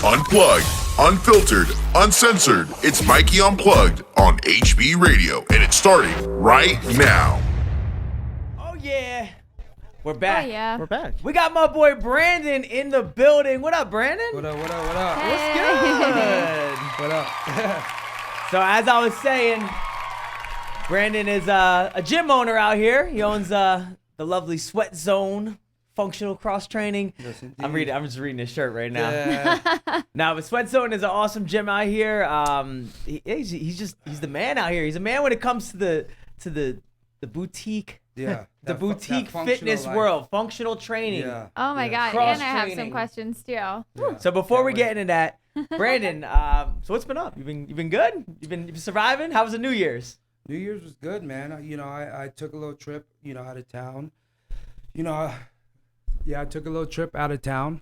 Unplugged, unfiltered, uncensored. It's Mikey Unplugged on HB Radio, and it's starting right now. Oh, yeah. We're back. Oh, yeah. We're back. We got my boy Brandon in the building. What up, Brandon? What up, what up, what up? What's good? What up? So, as I was saying, Brandon is a gym owner out here. He owns the lovely Sweat Zone Functional Cross Training. Yes, indeed. I'm just reading his shirt right now. Yeah. Now, but Sweat Zone is an awesome gym out here. He's the man out here. He's a man when it comes to the boutique. Yeah. The boutique that fitness life. world, functional training. Yeah. Oh my God, Cross and I have some training. questions too. Yeah. So before Can't we wait. get into that, Brandon, so what's been up? You've been good? You've been surviving? How was the New Year's? New Year's was good, man. I took a little trip, out of town. I took a little trip out of town.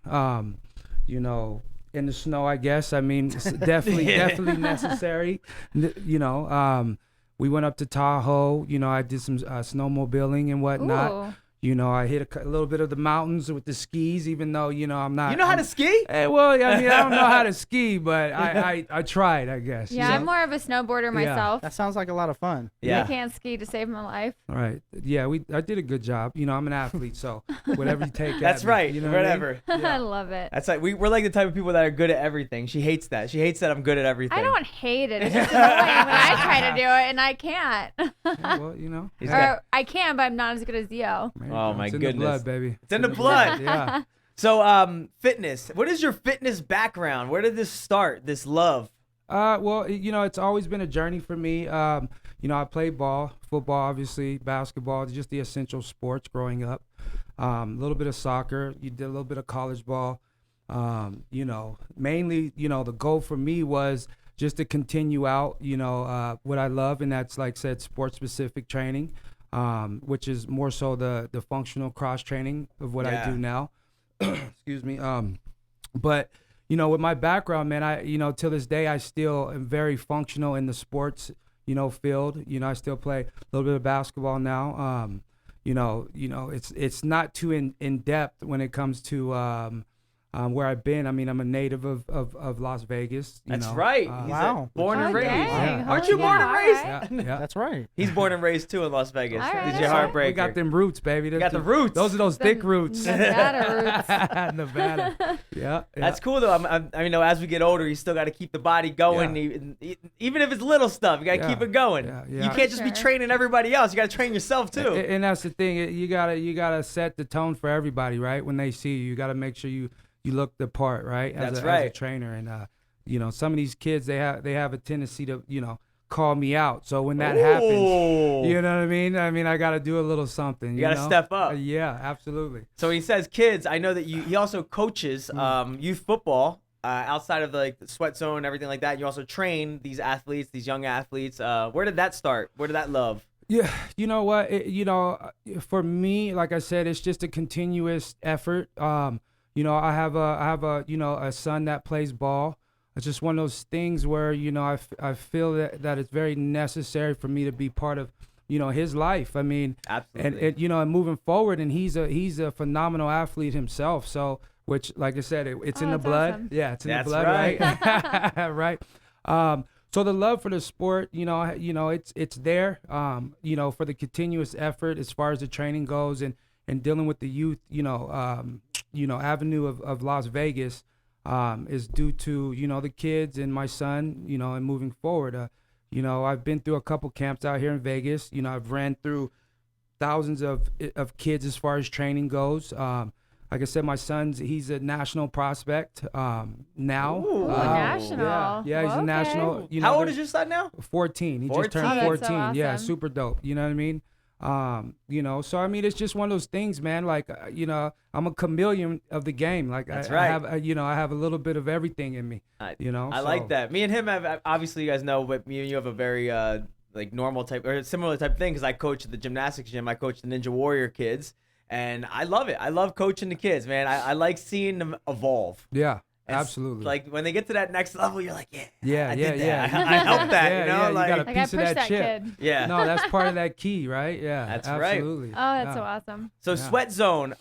In the snow, I guess. I mean, it's definitely necessary. We went up to Tahoe. I did some snowmobiling and whatnot. Ooh. I hit a little bit of the mountains with the skis, even though, I'm not. You know how to ski? Well, I don't know how to ski, but I tried, I guess. Yeah, I'm more of a snowboarder myself. That sounds like a lot of fun. Yeah. I can't ski to save my life. All right. Yeah, I did a good job. I'm an athlete, so whatever you take. That's at me, right. you know what I mean? Whatever. I love it. That's like we're like the type of people that are good at everything. She hates that. She hates that I'm good at everything. I don't hate it. It's just annoying when I try to do it and I can't. Yeah, well, He's got- Or I can, but I'm not as good as Dio. man, Oh, my it's in goodness. the blood, baby. It's in the blood. Yeah. So, fitness. What is your fitness background? Where did this start? This love? Well, it's always been a journey for me. I played football, obviously, basketball, just the essential sports growing up. A little bit of soccer. You did a little bit of college ball. Mainly, the goal for me was just to continue out, what I love, and that's, like I said, sports-specific training, which is more so the functional cross training of what I do now. Excuse me. But with my background, man, I till this day I still am very functional in the sports field. I still play a little bit of basketball now. It's not too in depth when it comes to where I've been. I mean, I'm a native of Las Vegas. That's right. He's Wow. born and Oh, raised. dang. Aren't Oh, you born yeah, and raised? alright. Yeah. That's right. He's born and raised too in Las Vegas. All right, DJ that's right. Heartbreaker. We got them roots, baby. got the roots. Those are those thick roots. Nevada roots. Nevada. Yeah. That's cool though. I mean, as we get older, you still got to keep the body going, even if it's little stuff. You got to Yeah. keep it going. Yeah. You can't just be Sure. training everybody else. You got to train yourself too. And that's the thing. You gotta set the tone for everybody, right? When they see you, you gotta make sure you look the part, right? That's as right. a trainer, and some of these kids they have a tendency to call me out. So when that happens, you know what I mean? I gotta do a little something. You gotta step up. Yeah, absolutely. So when he says kids, I know that he also coaches youth football outside of the Sweat Zone and everything like that. You also train these athletes, these young athletes. Where did that start? Where did that love? Yeah, you know what? For me, like I said, it's just a continuous effort. I have a son that plays ball. It's just one of those things where I feel that it's very necessary for me to be part of his life. I mean, Absolutely. and moving forward, and he's a phenomenal athlete himself. So, which, like I said, it's in the that's blood. awesome. Yeah, it's in That's the blood, right? Right. So the love for the sport, it's there. For the continuous effort as far as the training goes, and dealing with the youth, avenue of Las Vegas, is due to the kids and my son, and moving forward. I've been through a couple camps out here in Vegas. I've ran through thousands of kids as far as training goes. Like I said, my he's a national prospect now. Ooh. National. Yeah, he's a Okay. national. How old is your son now? 14. He just 14? turned Oh, that's 14. so Yeah, awesome. super dope. You know what I mean? So I mean, it's just one of those things, man. Like, I'm a chameleon of the game. Like, That's I right. have, I have a little bit of everything in me. I so. like that. Me and him have, obviously you guys know, but me and you have a very normal type or similar type of thing because I coach at the gymnastics gym. I coach the Ninja Warrior kids, and I love it. I love coaching the kids, man. I like seeing them evolve. Yeah, And absolutely. Like when they get to that next level, you're like, I yeah. did that. I helped that, Yeah, you know? yeah, you like, gotta Like I piece pushed of that that chip. kid. yeah. No, that's part of that key, right? Yeah, That's right. absolutely. Oh, that's Yeah. so awesome. So Yeah. Sweat Zone,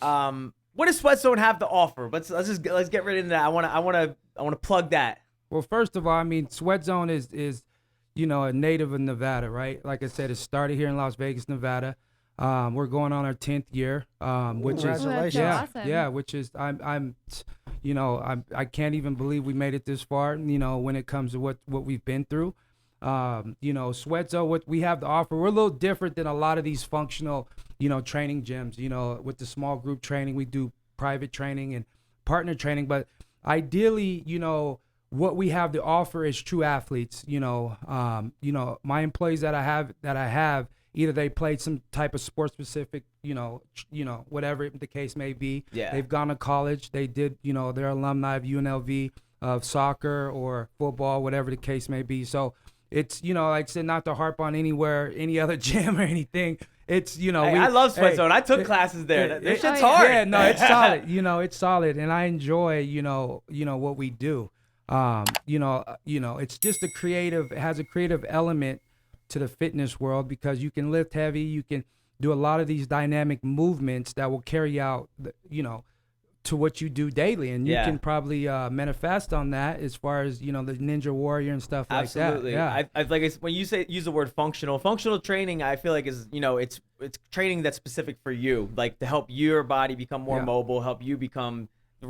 what does Sweat Zone have to offer? Let's get right into that. I want to plug that. Well, first of all, I mean, Sweat Zone is a native of Nevada, right? Like I said, it started here in Las Vegas, Nevada. We're going on our 10th year, which is Congratulations. Awesome. which is I can't even believe we made it this far. When it comes to what we've been through, Sweat Zone, what we have to offer, we're a little different than a lot of these functional, training gyms. With the small group training, we do private training and partner training, but ideally, what we have to offer is true athletes. My employees that I have, either they played some type of sport specific, whatever the case may be. Yeah. They've gone to college. They did, they're alumni of UNLV, of soccer or football, whatever the case may be. So it's, like I said, not to harp on any other gym or anything. It's, I love Sweat Zone. I took classes there. This shit's hard. Yeah, no, it's solid. It's solid. And I enjoy, what we do. It's just it has a creative element to the fitness world because you can lift heavy, you can do a lot of these dynamic movements that will carry out, to what you do daily, and you can probably manifest on that as far as the Ninja Warrior and stuff like that. Absolutely. Yeah. When you use the word functional training, I feel like is it's training that's specific for you, like to help your body become more mobile, help you become to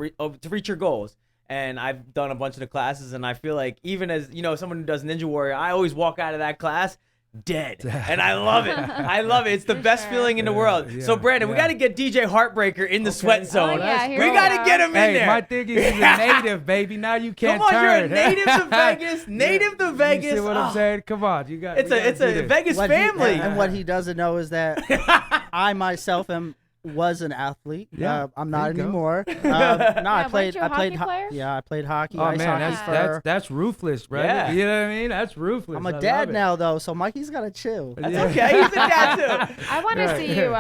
reach your goals. And I've done a bunch of the classes, and I feel like even as someone who does Ninja Warrior, I always walk out of that class dead, and I love it. I love it. It's the best feeling in the world. So Brandon, we got to get DJ Heartbreaker in the Sweat Zone. We got to get him in there. My thing is he's a native, baby. Now you can't Come on, turn. you're a native to Vegas. Native to Vegas. You see what I'm saying? Come on, you got. It's a Vegas family. And what he doesn't know is that I myself was an athlete. Yeah, I'm not there you anymore. I played hockey. I played hockey. Oh ice man, hockey that's ruthless, right? Yeah. You know what I mean? That's ruthless. I'm a dad now though, so Mikey's gotta chill. That's okay. He's a dad too. I want to see you,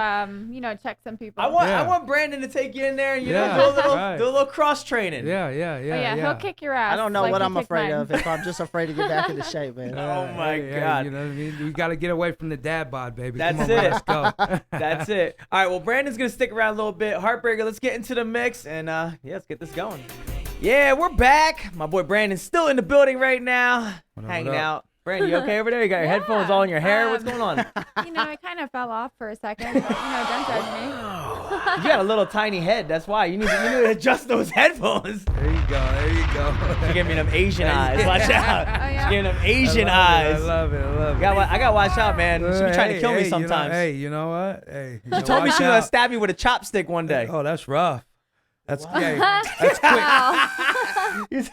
check some people. I want Brandon to take you in there and do a little cross training. Yeah, he'll kick your ass. I don't know like what he I'm kicked afraid mine. of. If I'm just afraid to get back into shape, man. Oh my God. You know what I mean? We got to get away from the dad bod, baby. That's Come on, it. let's go. That's it. All right. Well, Brandon's gonna stick around a little bit. Heartbreaker, let's get into the mix and let's get this going. Yeah, we're back. My boy Brandon's still in the building right now, hanging out. Brandon, you okay over there? You got your headphones all in your hair? What's going on? I kind of fell off for a second, but don't judge me. You got a little tiny head. That's why you need to adjust those headphones. There you go. She's giving me them Asian eyes. Watch out. yeah? She's giving them Asian eyes. I love it. I gotta watch out, man. She be trying to kill me sometimes. You know what? Hey, She told me she was gonna stab me with a chopstick one day. Oh, that's rough. That's that's quick.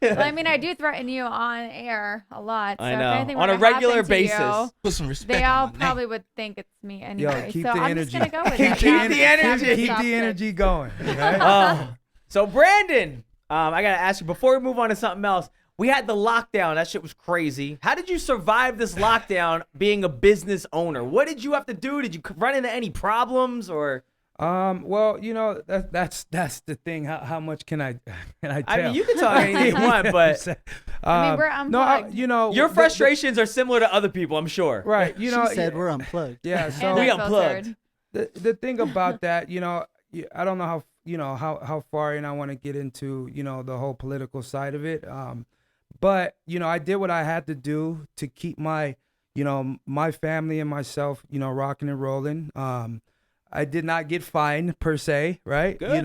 Well, I do threaten you on air a lot. So I know. If anything On were a to regular happen to basis. you, Put some respect they on all my name. probably would think it's me anyway. keep so the I'm energy. just gonna go with Keep that. the energy. Keep the energy going. Right? So Brandon, I gotta ask you before we move on to something else. We had the lockdown. That shit was crazy. How did you survive this lockdown being a business owner? What did you have to do? Did you run into any problems or? Well, that's the thing. How much can I tell? I mean, you can talk anything you want, but we're unplugged. your frustrations are similar to other people, I'm sure. Right. She said we're unplugged. Yeah. So And we unfiltered. unplugged. the thing about that, I don't know how far in I want to get into, the whole political side of it. But, I did what I had to do to keep my, my family and myself, rocking and rolling. I did not get fined per se, right? Good.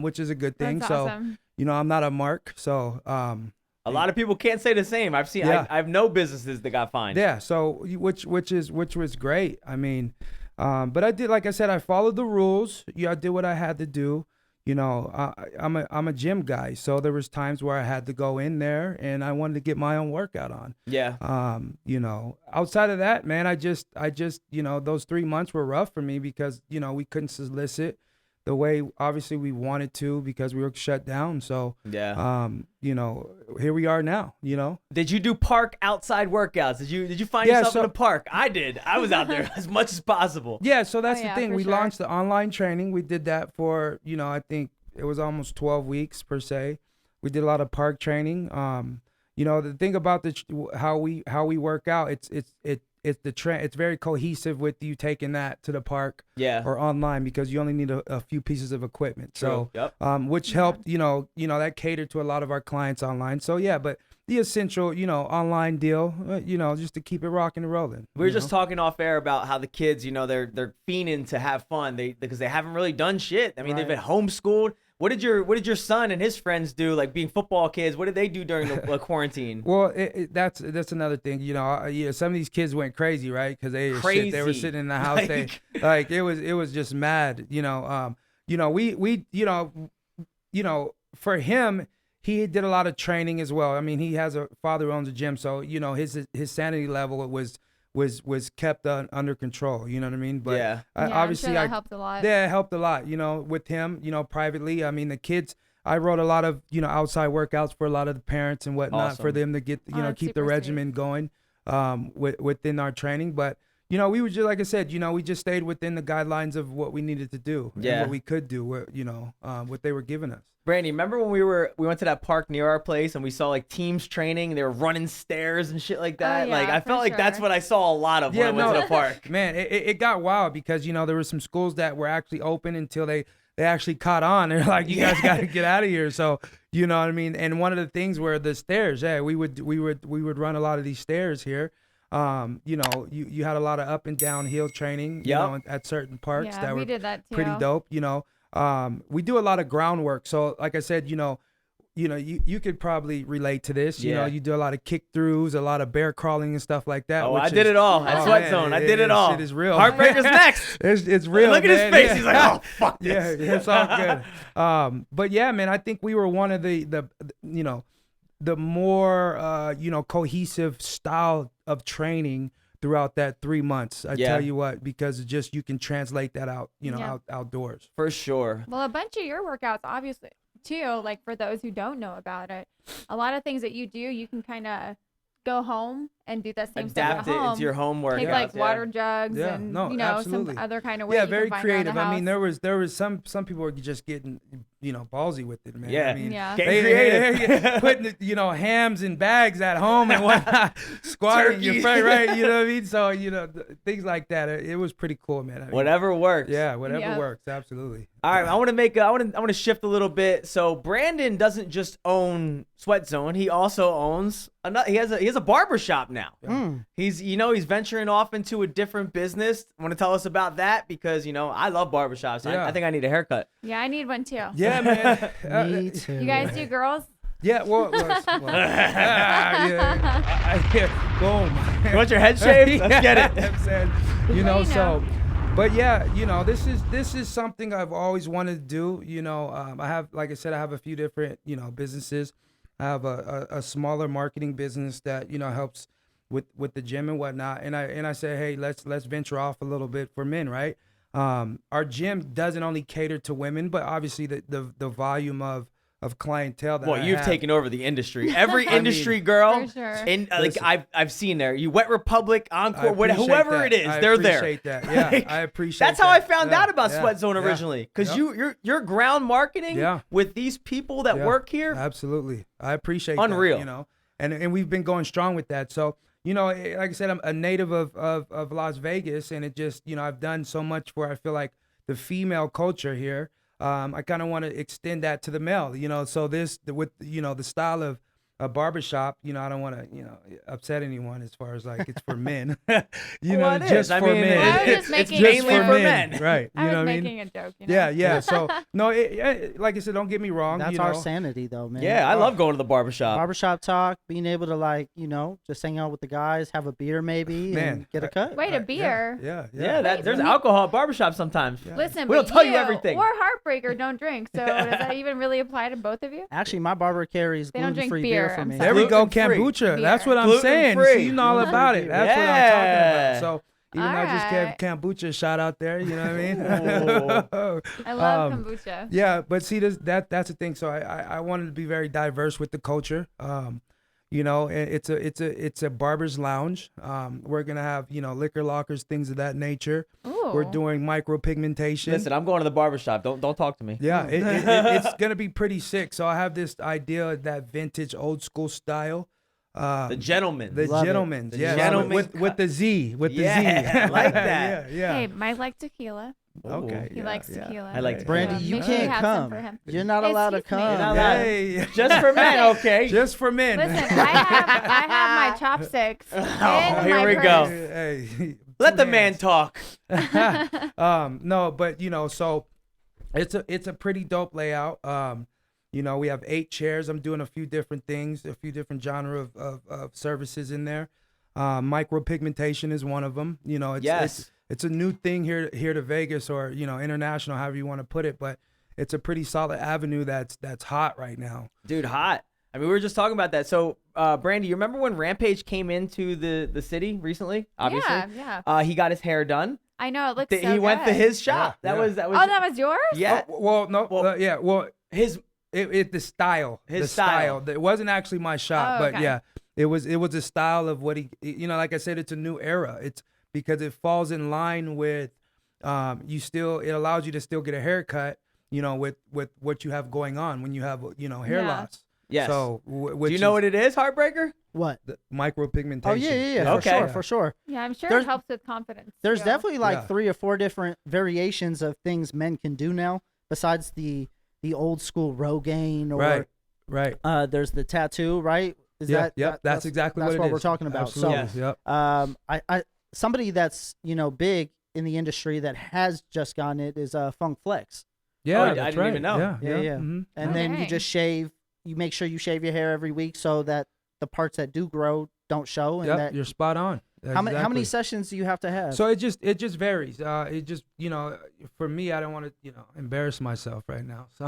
Which is a good thing. That's so, awesome. I'm not a mark. So, A lot of people can't say the same. I've seen. Yeah. I have no businesses that got fined. yeah. So, which was great. I mean, but I did, like I said, I followed the rules. I did what I had to do. I'm a gym guy, so there was times where I had to go in there and I wanted to get my own workout on. Yeah. Outside of that, man, I just those 3 months were rough for me because we couldn't solicit the way obviously we wanted to because we were shut down. So Yeah. Here we are now. Did you do park outside workouts? Did you find Yeah, yourself so- in a park? I did. I was out there as much as possible. Yeah, so that's Oh, the yeah, thing. for We sure. launched the online training. We did that for, I think it was almost 12 weeks per se. We did a lot of park training. The thing about how we work out, it's very cohesive with you taking that to the park Yeah. or online because you only need a few pieces of equipment. True. So, Yep. which helped, that catered to a lot of our clients online. So yeah, but the essential, online deal, just to keep it rocking and rolling. We were just talking off air about how the kids, they're fiending to have fun. Because they haven't really done shit. I mean, they've been homeschooled. What did your son and his friends do? Like being football kids, what did they do during the quarantine? Well, that's another thing. Some of these kids went crazy, right? Because they were sitting in the house. It was just mad. For him, he did a lot of training as well. I mean, he has a father who owns a gym, so his sanity level was kept under control. You know what I mean? But yeah, obviously I'm sure that helped a lot. Yeah, it helped a lot. With him, privately. I mean, the kids. I wrote a lot of outside workouts for a lot of the parents and whatnot for them to get keep the regimen going within our training. But we were just like I said, we just stayed within the guidelines of what we needed to do and what we could do. What they were giving us. Brandy, remember when we went to that park near our place and we saw like teams training and they were running stairs and shit like that? Oh, yeah, I felt like that's what I saw a lot of when I went to the park. Man, it got wild because there were some schools that were actually open until they actually caught on. They're like, you guys got to get out of here. So you know what I mean. And one of the things were the stairs. Yeah, we would run a lot of these stairs here. You had a lot of up and down hill training. At certain parks that were did that too. Pretty dope. We do a lot of groundwork. So like I said, you could probably relate to this. You do a lot of kick throughs, a lot of bear crawling and stuff like that. Oh, I did it all at Sweat Zone. I did it all. Shit is real. Heartbreaker's next. It's real. Look at his face. He's like, oh, fuck this. Yeah, it's all good. But yeah, man, I think we were one of the more cohesive style of training throughout that 3 months. I tell you what, because you can translate that out, outdoors. For sure. Well, a bunch of your workouts, obviously, too, like for those who don't know about it, a lot of things that you do, you can kind of go home and do that same Adapt stuff at home. into your home workouts. Take like water jugs and absolutely. some other kind of way. Yeah, you very can find creative. around the I mean, house. there was some people were just getting ballsy with it, man. Yeah. I mean, Getting creative. putting hams in bags at home and whatnot, squatting your friend, right? You know what I mean? So things like that. It was pretty cool, man. I mean, Whatever works. Yeah, whatever works. Absolutely. All right, I want to shift a little bit. So Brandon doesn't just own Sweat Zone; he also owns he has a barbershop now. He's venturing off into a different business. Want to tell us about that? Because I love barbershops. Yeah. I think I need a haircut. Yeah, I need one too. Yeah, man. Me too. You guys do girls? Yeah, boom. You want your head shaved? Let's get it. I'm saying, but yeah, this is something I've always wanted to do. I have, like I said, I have a few different, businesses. I have a smaller marketing business that, helps with the gym and whatnot. And I say, hey, let's venture off a little bit for men, right? Our gym doesn't only cater to women, but obviously the volume of clientele that You've taken over the industry. Every industry girl, For sure. and I've seen there. You Wet Republic, Encore, appreciate whoever that. it is, they're there. I appreciate that. Yeah, I appreciate That's how I that. found out about Yeah, Sweat Zone yeah, originally, because yeah. you're ground marketing with these people that work here. Absolutely, I appreciate Unreal. that. And we've been going strong with that. So like I said, I'm a native of Las Vegas, and it just I've done so much for I feel like the female culture here. I kind of want to extend that to the male, so with the style of a barbershop, I don't want to, upset anyone as far as like it's for men, just for men. I was just It's making mainly a for joke. men. Right. I was what making a joke. Yeah. So no, like I said, don't get me wrong. That's our sanity, though, man. Yeah, I love going to the barbershop. Barbershop talk, being able to just hang out with the guys, have a beer maybe, and get a cut. Wait, a beer? Yeah, there's alcohol at barbershops sometimes. Listen, We don't but tell you everything. or Heartbreaker don't drink. So does that even really apply to both of you? Actually, my barber carries They don't drink gluten-free beer, beer for I'm me. sorry. There we go, Gluten-free. kombucha. Beer. That's what I'm saying. Gluten-free. See, you know all about it. That's what I'm Yeah. talking about. So even though I just Alright. gave kombucha a shout out there, you know what I mean? I love kombucha. Yeah, but see, that's the thing. So I wanted to be very diverse with the culture. It's a barber's lounge. We're gonna have liquor lockers, things of that nature. Ooh. We're doing micropigmentation. Listen, I'm going to the barbershop. Don't talk to me. Yeah, it's gonna be pretty sick. So I have this idea of that vintage old school style. The gentleman. The Love it. gentlemen. The Yes. gentleman with the Z. With the Z. Yeah, I like that. yeah. Hey, Mike like tequila. Okay. He likes tequila. I like So Brandy, you make sure can't have some come. for him. You're not allowed to Excuse me. come. You're not allowed. Hey. Just for men, okay? Just for men. Listen, I have my chopsticks. Oh, in here my we purse. go. Hey. Let the Two man hands. talk. No, but so it's a pretty dope layout. We have 8 chairs. I'm doing a few different things, a few different genre of services in there. Micropigmentation is one of them. It's a new thing here to Vegas or international, however you want to put it, but it's a pretty solid avenue that's hot right now. Dude, hot. I mean, we were just talking about that. So, Brandy, you remember when Rampage came into the city recently? Obviously. Yeah. He got his hair done. I know, it looks so He went to good. his shop. Yeah, That was. Oh, that was yours? Yeah. His the style. His the style. It wasn't actually my shop, Oh, but okay. yeah, it was a style of what he. Like I said, it's a new era. It's because it falls in line with, it allows you to still get a haircut. With what you have going on when you have hair Yeah. loss. Yes. So Do you know what it is, Heartbreaker? What? the micropigmentation? Oh yeah. Okay. For sure. Yeah, I'm sure There's- it helps with confidence. There's too. definitely like Yeah. 3 or 4 different variations of things men can do now, besides the old school Rogaine or Right. there's the tattoo, right? Is Yep. that Yep. That's exactly that's what it is. we're talking about. Absolutely. So- Yep. I somebody that's big in the industry that has just gotten it is Funk Flex, Yeah. I That's didn't right. even know. Yeah. Mhm. and then you Okay. just shave. You make sure you shave your hair every week so that the parts that do grow don't show. And Yep, that you're spot on. how many Exactly. sessions do you have to have? So it just varies. It just for me, I don't want to embarrass myself right now. So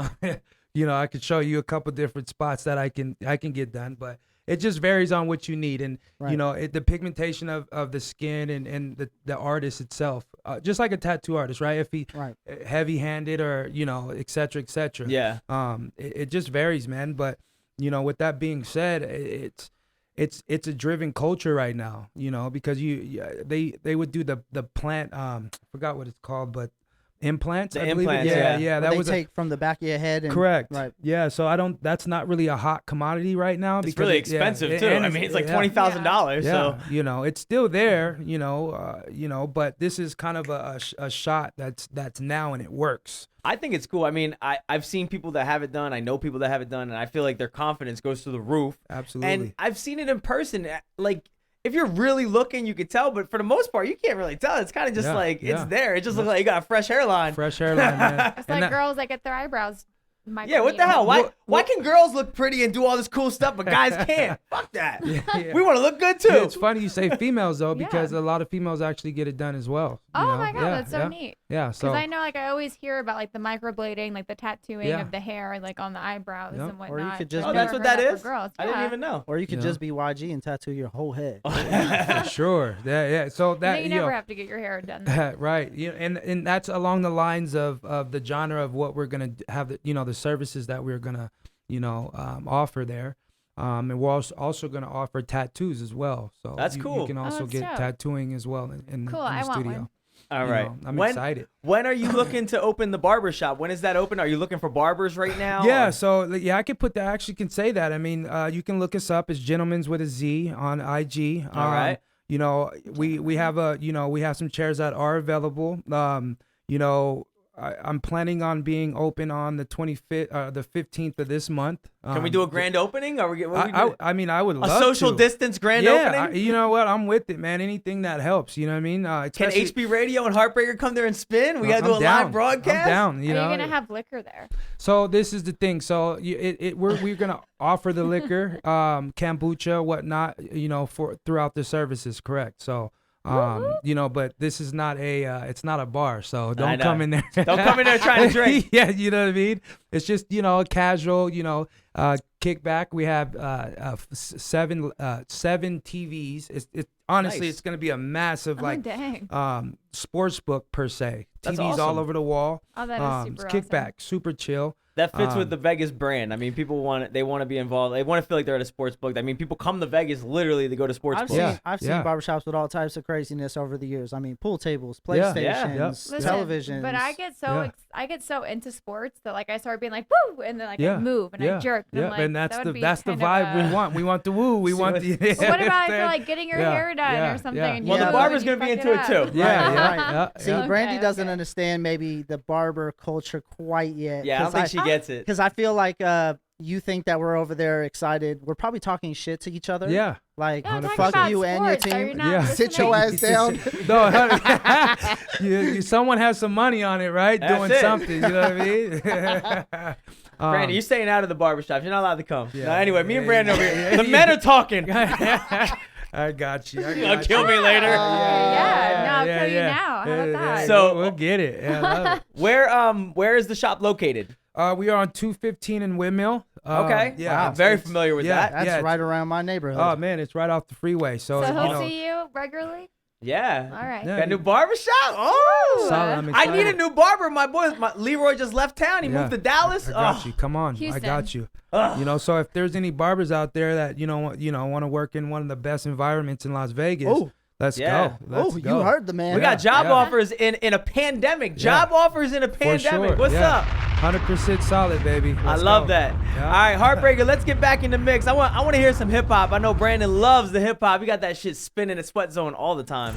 I could show you a couple different spots that I can get done, but it just varies on what you need. And Right. the pigmentation of the skin and the artist itself, just like a tattoo artist, right? If he Right. heavy handed or et cetera, et cetera. Yeah. It just varies, man. But with that being said, it's a driven culture right now, because they would do the plant, forgot what it's called, but implants. The I believe it- implants, yeah, yeah. that they was take from the back of your head. And, correct. Right. Yeah, so that's not really a hot commodity right now. It's because really expensive, too. I mean, it's like $20,000. So. Yeah, it's still there, but this is kind of a shot that's now and it works. I think it's cool. I mean, I've seen people that have it done. I know people that have it done, and I feel like their confidence goes through the roof. Absolutely. And I've seen it in person. Like, if you're really looking, you could tell, but for the most part, you can't really tell. It's kind of just it's there. It just looks like you got a fresh hairline. Fresh hairline, man. It's like girls that get their eyebrows. Yeah, what the hell? Why can girls look pretty and do all this cool stuff, but guys can't? Fuck that. Yeah. We want to look good too. Yeah, it's funny you say females though, because Yeah. a lot of females actually get it done as well. Oh my god, that's so neat. Yeah, so Because I know, I always hear about the microblading, the tattooing Yeah. of the hair, on the eyebrows Yep. and Or you whatnot. could just I've Oh, that's never what heard that for is? girls. I didn't Yeah. even know. Or you could Yeah. just be YG and tattoo your whole head. for sure. Yeah. So that You never have to get your hair done. right. And that's along the lines of the genre of what we're gonna have, the services that we're gonna offer there. And we're also going to offer tattoos as well. So That's you cool. can also that's get dope. tattooing as well in Cool, the I want studio. one. All right. I'm excited. When are you looking to open the barbershop? When is that open? Are you looking for barbers right now? Yeah, or- so I could put that. I actually can say that. I mean, you can look us up as Gentlemen's with a Z on IG. All right. We have some chairs that are available. I'm planning on being open on the 25th, the 15th of this month. Can we do a grand opening? Are we? What are we doing? I mean, I would A love social to. distance grand Yeah, opening? you know what? I'm with it, man. Anything that helps. You know what I mean? Can Especially- HB Radio and Heartbreaker come there and spin? We gotta do a I'm down. live broadcast. I'm down. Are You you know. gonna have liquor there? So this is the thing. So we're gonna offer the liquor, kombucha, whatnot, for throughout the services. Correct. So. But this is not it's not a bar, so don't know. come in there. Don't come in there trying to drink. Yeah, you know what I mean? It's just, a casual, kickback. We have 7 TVs. honestly, Nice. it's gonna be a massive Oh, dang. sports book per se. That's TVs all awesome. over the wall. Oh, that is super awesome. Kickback, super chill. That fits with Um, the Vegas brand. I mean, people want to be involved. They want to feel like they're at a sports book. I mean, people come to Vegas literally to go to sports I've books. seen I've seen barbershops with all types of craziness over the years. I mean, pool tables, Yeah. PlayStations, Yeah. Listen, televisions. But I get so Yeah. I get so into sports that like I start being like woo, and then like Yeah. I move and I jerk. And Yeah, I'm like, and that's that the would be that's the kind of vibe a- we want. We want the woo. We want the. But what about you if know you're like getting your Yeah, hair done yeah, or something? yeah. And Well, you the go barber's and you gonna be fuck into it up? too. Yeah, Right, yeah, right. yeah. See, yeah. Brandy Okay, doesn't okay. understand maybe the barber culture quite yet. Yeah, I don't think she gets it. Because I feel like you think that we're over there excited. We're probably talking shit to each other. Yeah. Like, No, I'm talking fuck about you and your sports. Are you team. not Yeah. Sit your listening? ass down. No, someone has some money on it, right? That's Doing it. something. You know what I mean? Brandon, you're staying out of the barbershop. You're not allowed to come. Yeah. No, anyway, me and Yeah, Brandon over yeah, here. yeah, The yeah. men are talking. I got you. You gonna kill me later. Yeah, no, I'll kill you now. How about that? So- we'll get it. Yeah, I love it. Where is the shop located? We are on 215 in Windmill. Okay. Yeah. I'm very it's- familiar with yeah. that. That's Yeah, right around my neighborhood. Oh man, it's right off the freeway. So, So you he'll know, see you regularly. Yeah. All right. Yeah. Got a new barbershop? Oh. solid. I'm I excited. need a new barber. My Leroy just left town. He Yeah. moved to Dallas. I got Oh. you. Come on, Houston. I got you. Ugh. You know, so if there's any barbers out there that want to work in one of the best environments in Las Vegas, Oh. let's Yeah. go. Let's Oh, go. you heard the man. We got job yeah. offers in a pandemic. Job offers in a For pandemic. sure. What's yeah. up? 100% solid, baby. I Let's love go. that. Yeah. All right, Heartbreaker, let's get back in the mix. I want to hear some hip hop. I know Brandon loves the hip hop. He got that shit spinning at Sweat Zone all the time.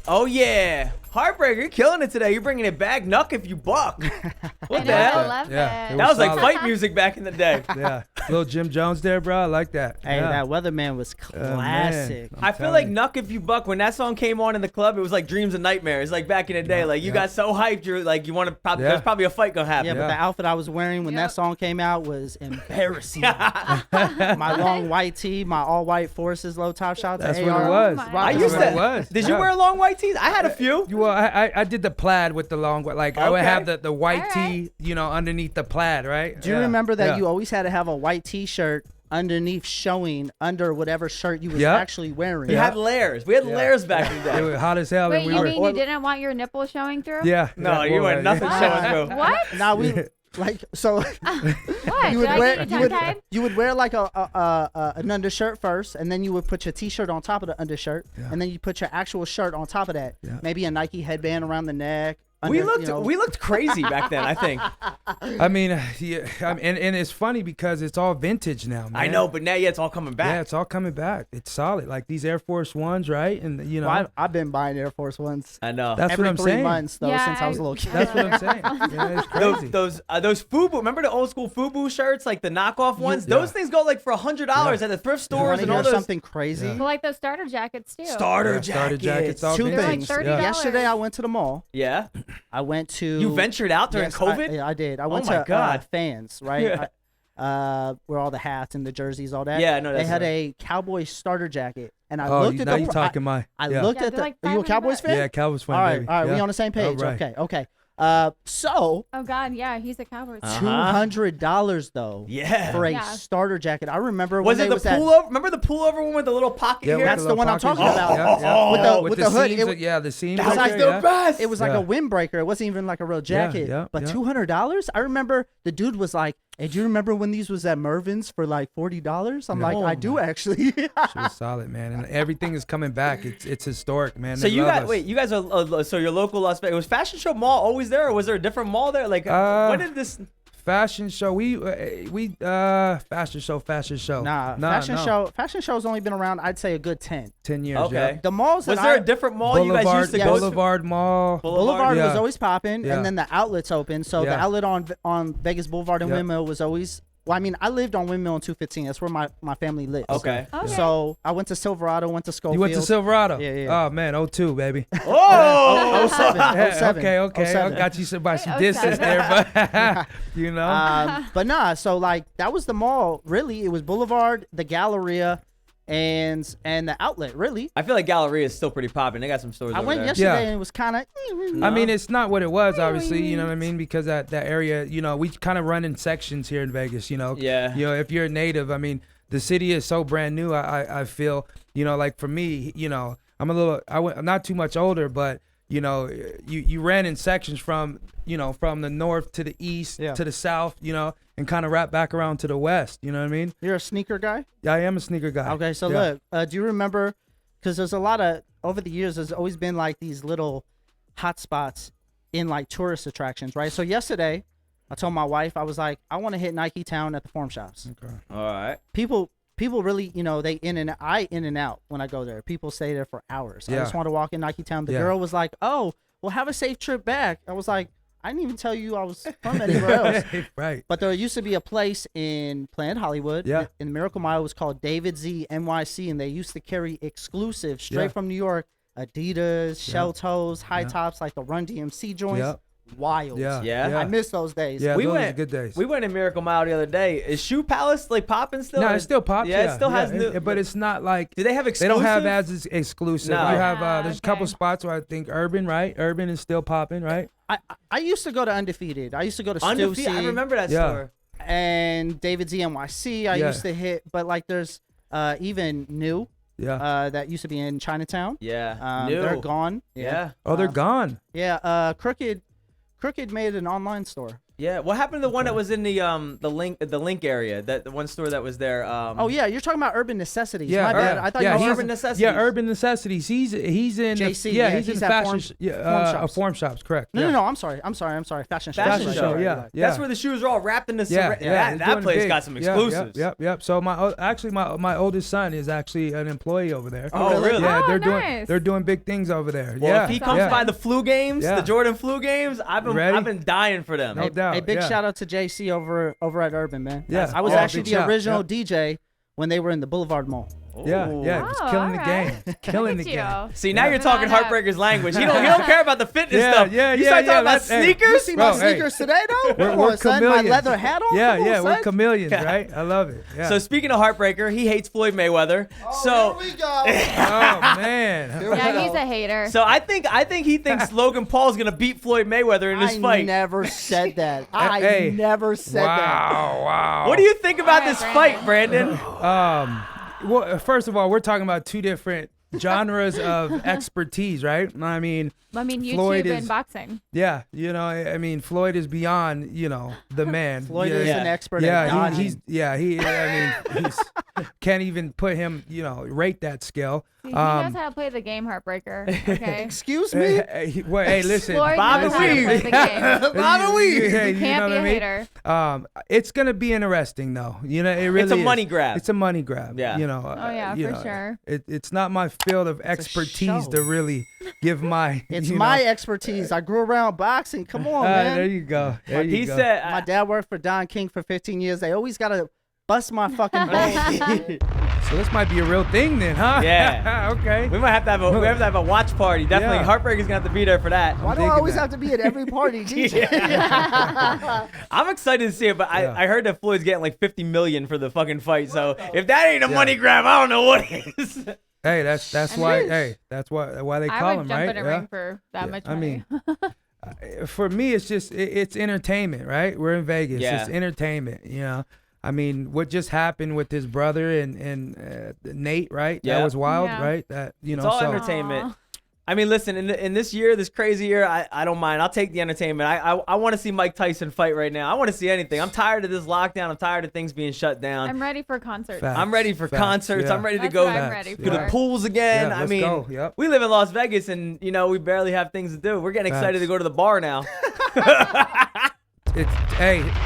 Oh yeah. Heartbreaker, you're killing it today. You're bringing it back. Knuck if you buck. What I the know, hell? I love Yeah, it. it That was like solid. fight music back in the day. Yeah, little Jim Jones there, bro. I like that. Hey, yeah. that weatherman was Man. classic. I feel like Knuck if you buck, when that song came on in the club, it was like dreams and nightmares. Like back in the day, Yeah, like you yeah. got so hyped, you're like you want to probably Yeah. there's probably a fight gonna happen. Yeah, but Yeah. the outfit I was wearing when Yep. that song came out was embarrassing. My long white tee, my all white Forces low top. Shout out to That's AR. what it was. my I God. used That's to. what it was. Did you Yeah. wear long white tees? I had a few. Well, I did the plaid with the long, like I would Okay. have the white All tee, underneath the plaid, right? Do you Yeah. remember that Yeah. you always had to have a white T-shirt underneath showing under whatever shirt you was Yeah. actually wearing? We had layers. We had layers back in the It day. was hot as hell, Wait, and we you were. mean you didn't want your nipples showing through? Yeah. No, you were had nothing Yeah. showing through. What? Now we like so What? you Did would I wear get you you would, tongue-tied? you would wear like an undershirt first, and then you would put your T-shirt on top of the undershirt, and then you put your actual shirt on top of that. Yeah. Maybe a Nike headband around the neck. We under, looked you know- we looked crazy back then, I think. I mean, yeah, and it's funny because it's all vintage now, man. I know, but now it's all coming back. Yeah, it's all coming back. It's solid, like these Air Force Ones, right? And Well, I've been buying Air Force Ones I know. that's every what I'm 3 saying. months though Yeah, since I was a little kid. That's what I'm saying. Yeah, it's crazy. Those FUBU, remember the old school FUBU shirts, like the knockoff ones? Yeah. Those things go like for $100 at the thrift You wanna stores and all hear those something crazy? Yeah. Well, like those starter jackets too. starter Yeah, starter jackets, all Two They're like things. $30. Yeah. Yesterday I went to the mall. Yeah. I went to. You ventured out during Yes, COVID? I did. I went my to God. Fans, right? Where all the hats and the jerseys, all that. Yeah, I know They that's had right. a Cowboy starter jacket, and I Oh, looked at now the. you talking my. I yeah. looked Yeah, at they're the. like Are you a Cowboys $500. fan? Yeah, Cowboys fan, All right, baby. all right. Yeah. We on the same page. All right. Okay. So Oh God, yeah, he's a Cowboys. $200 though. Yeah. For a Yeah. starter jacket. I remember Was when it they the was at. pullover? Remember the pullover one with the little pocket Yeah, here? That's the one I'm talking about. Yeah. With the hood, seams, it was- yeah, the seams. That was right like there, the yeah. best. It was like Yeah. a windbreaker. It wasn't even like a real jacket. yeah, but yeah. $200? I remember the dude was like, "Hey, do you remember when these was at Mervin's for like $40?" I'm like, Oh "I do actually." She was solid, man, and everything is coming back. It's historic, man. So They you love guys, us. wait, you guys are so your local Las Vegas. Was Fashion Show Mall always there, or was there a different mall there? Like, when did this? Fashion show. Fashion show. Nah, Fashion show's only been around, I'd say, a good 10. 10 years. Okay. Yeah. The malls Was that there a different mall you guys used to go to? Boulevard Mall. Boulevard Yeah. was always popping, Yeah. and then the outlets open. So the Yeah. outlet on Vegas Boulevard and Yeah. Windmill was always. Well, I mean, I lived on Windmill and 215. That's where my family lives. Okay. Okay. So I went to Silverado, went to Schofield. You went to Silverado? Yeah. Oh, man, 02, baby. Oh, 07. Yeah, okay. 07. I got you by some 07. distance there, but, you know. But nah, so like that was the mall. Really, it was Boulevard, the Galleria, and the outlet. Really, I feel like Galleria is still pretty popping. They got some stores. I over went there. yesterday Yeah. and it was kind of. I mean, it's not what it was, obviously, you know what I mean? Because that area, we kind of run in sections here in Vegas, Yeah. if you're a native, I mean, the city is so brand new. I feel, you know, like for me, you know, I'm not too much older, but you know, you ran in sections from, you know, from the north to the east to the south, you know, and kind of wrap back around to the west. You know what I mean? You're a sneaker guy? Yeah, I am a sneaker guy. Okay, so look, do you remember, because there's a lot of, over the years, there's always been like these little hot spots in like tourist attractions, right? So yesterday, I told my wife, I was like, I want to hit Nike Town at the Forum Shops. Okay. All right. People really, you know, I in and out when I go there. People stay there for hours. I just want to walk in Nike Town. The girl was like, oh, well, have a safe trip back. I was like, I didn't even tell you I was from anywhere else. Right. But there used to be a place in Planet Hollywood. Yeah. In Miracle Mile. It was called David Z NYC, and they used to carry exclusive straight from New York Adidas, shell toes, high tops, like the Run DMC joints. Yep. Wild. Yeah. I miss those days. Yeah, we those went are good days. We went in Miracle Mile the other day. Is Shoe Palace like popping still? No, Or- it still pops. Yeah, it still has new. but it's not like Do they have they exclusive? don't have as exclusive. No. You have there's a couple Okay. spots where I think Urban, right? Urban is still popping, right? I used to go to Undefeated. I used to go to Undefeated. I Stussy remember that Yeah. store. and David Z NYC. I used to hit, but like there's even new that used to be in Chinatown. Yeah. They're New. gone. Yeah. Oh, they're gone. Yeah. Crooked made an online store. Yeah. What happened to the one that was in the link area? That the one store that was there. Oh yeah, you're talking about Urban Necessities. Yeah, My bad. I thought you he's- were Urban Necessities. Yeah, Urban Necessities. He's in JC, yeah, yeah, he's in he's the at fashion Forum Shops. Forum Shops, correct. No, I'm sorry. Fashion show. Fashion show, yeah. That's where the shoes are all wrapped in the. Yeah, that they're doing place big. got some Yeah, exclusives. Yep. So my oldest son is actually an employee over there. Oh, really? Yeah, Oh, they're nice. they're doing big things over there. Well, yeah, if he comes yeah. by the flu games, Yeah. the Jordan flu games, I've Ready? been dying for them. No doubt. A big yeah. shout out to JC over at Urban, man. Yeah. I was Oh, actually big the shout. original Yep. DJ when they were in the Boulevard Mall. Yeah, Ooh. just Oh, killing the alright. game, killing the Look at game. you. See, now you're Moving talking on up. Heartbreakers language. He don't care about the fitness stuff. Yeah, You yeah, start yeah, talking about that's- hey, sneakers. You see my Bro, hey. sneakers today, though? Come We're on, son. My chameleons. leather hat on? Yeah, Come on, we're son. chameleons, right? I love it. Yeah. So speaking of Heartbreaker, he hates Floyd Mayweather. So Here we go. oh man. Yeah, he's a hater. So I think he thinks Logan Paul's gonna beat Floyd Mayweather in this I fight. never said that. I Hey. never said that. Wow. What do you think about Alright, this fight, Brandon? Well, first of all, we're talking about two different genres of expertise, right? I mean, YouTube Floyd and is- boxing. yeah, you know, I mean, Floyd is beyond, you know, the man. Floyd yeah, is Yeah. an expert at Yeah, dodging. he's can't even put him, you know, rate that scale. See, he knows how to play the game, Heartbreaker. Okay. Excuse me? Hey, listen, Floyd Bobby knows how to play Weave. the game. Bobby Weave. Hey, You you can't know be what a I mean? hater. It's gonna be interesting though. You know, it really a is. money grab. It's a money grab. Yeah. You know. Oh, yeah, you for know, sure. It's not my field of expertise show. to really give my. It's you my know, expertise. I grew around boxing. Come on, there man. you go. There He you go. said, My dad worked for Don King for 15 years. They always got to bust my fucking balls. So this might be a real thing then, huh? Yeah. Okay. we might have to have a watch party. Definitely, Yeah. Heartbreaker's gonna have to be there for that. Why do I digging always that. have to be at every party, DJ? I'm excited to see it, but Yeah. I heard that Floyd's getting like $50 million for the fucking fight. So if that ain't a money grab, I don't know what is. Hey, that's And why. it is. Hey, that's why they I call would him, jump right? in a ring for that much I money. mean, for me, it's just it's entertainment, right? We're in Vegas. Yeah. It's entertainment, you know. I mean, what just happened with his brother and Nate, right? Yeah. That was wild, Yeah. right? That you know. It's all so entertainment. Aw. I mean, listen, in this year, this crazy year, I don't mind. I'll take the entertainment. I want to see Mike Tyson fight right now. I want to see anything. I'm tired of this lockdown. I'm tired of things being shut down. I'm ready for concerts. Facts. I'm ready for Facts, concerts. yeah. I'm ready to That's go what I'm Facts, ready to the for. pools again. Yeah, I let's mean, go. Yep. we live in Las Vegas, and you know we barely have things to do. We're getting excited Facts. to go to the bar now. It's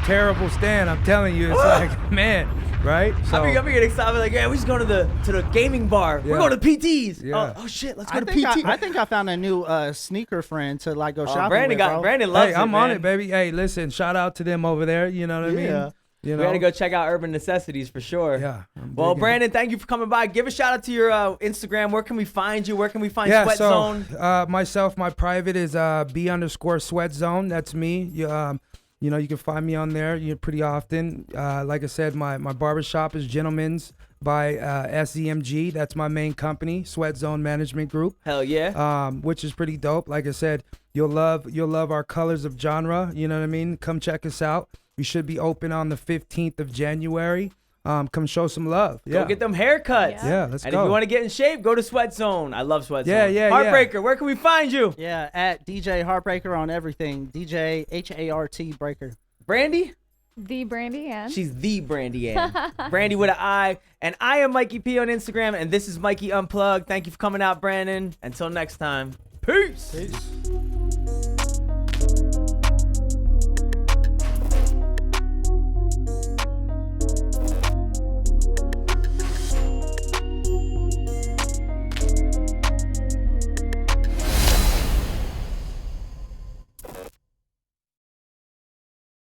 terrible stand. I'm telling you, it's like man, right? So I'm getting excited. Like, yeah, we just go to the gaming bar. We're Yeah. going to PTs. Yeah. Oh shit, let's go I to think PT. I think I found a new sneaker friend to like go shopping Brandon with, bro. Brandon loves hey, it. I'm on man. it, baby. Hey, listen, shout out to them over there. You know what I Yeah. mean? You know. We gotta go check out Urban Necessities for sure. Yeah. I'm Well, digging it. Brandon, thank you for coming by. Give a shout out to your Instagram. Where can we find you? Where can we find Yeah, Sweat so Zone? myself, my private is B_Sweat Zone. That's me. You know, you can find me on there pretty often. Like I said, my barbershop is Gentlemen's by SEMG. That's my main company, Sweat Zone Management Group. Hell yeah. Which is pretty dope. Like I said, you'll love our colors of genre. You know what I mean? Come check us out. We should be open on the 15th of January. come show some love. Go get them haircuts. Yeah, let's and go. if you want to get in shape, go to Sweat Zone. I love Sweat Zone. Yeah. Heartbreaker, where can we find you? Yeah, at DJ Heartbreaker on everything. DJ HART Breaker. Brandy? The Brandy Ann. She's the Brandy Ann. Brandy with an I. And I am Mikey P on Instagram, and this is Mikey Unplugged. Thank you for coming out, Brandon. Until next time, peace. Peace.